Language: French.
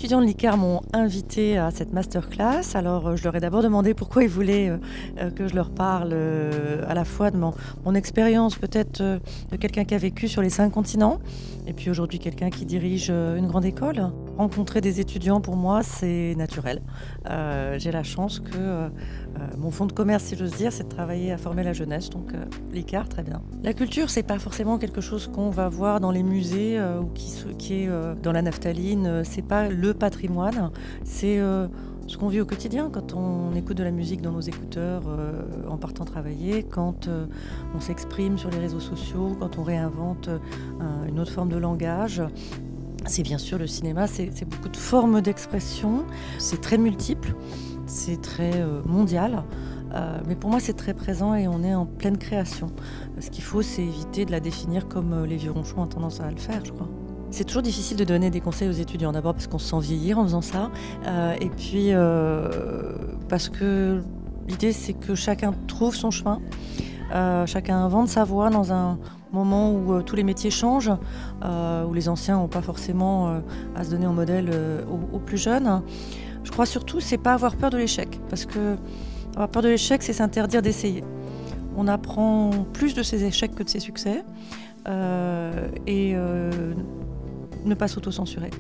étudiants de l'ICAR m'ont invité à cette masterclass. Alors, je leur ai d'abord demandé pourquoi ils voulaient que je leur parle à la fois de mon expérience, peut-être de quelqu'un qui a vécu sur les 5 continents, et puis aujourd'hui quelqu'un qui dirige une grande école. Rencontrer des étudiants, pour moi, c'est naturel. J'ai la chance que mon fonds de commerce, si j'ose dire, c'est de travailler à former la jeunesse, donc l'ICAR, très bien. La culture, c'est pas forcément quelque chose qu'on va voir dans les musées ou qui est dans la naphtaline. C'est pas le patrimoine, c'est ce qu'on vit au quotidien quand on écoute de la musique dans nos écouteurs en partant travailler, quand on s'exprime sur les réseaux sociaux, quand on réinvente une autre forme de langage. C'est bien sûr le cinéma, c'est beaucoup de formes d'expression, c'est très multiple, c'est très mondial, mais pour moi c'est très présent et on est en pleine création. Ce qu'il faut, c'est éviter de la définir comme les vieux ronchons ont tendance à le faire, je crois. C'est toujours difficile de donner des conseils aux étudiants, d'abord parce qu'on se sent vieillir en faisant ça, et puis parce que l'idée c'est que chacun trouve son chemin, chacun invente sa voie dans un moment où tous les métiers changent, où les anciens n'ont pas forcément à se donner en modèle aux plus jeunes. Je crois surtout c'est pas avoir peur de l'échec, parce que avoir peur de l'échec, c'est s'interdire d'essayer. On apprend plus de ses échecs que de ses succès, et ne pas s'auto-censurer.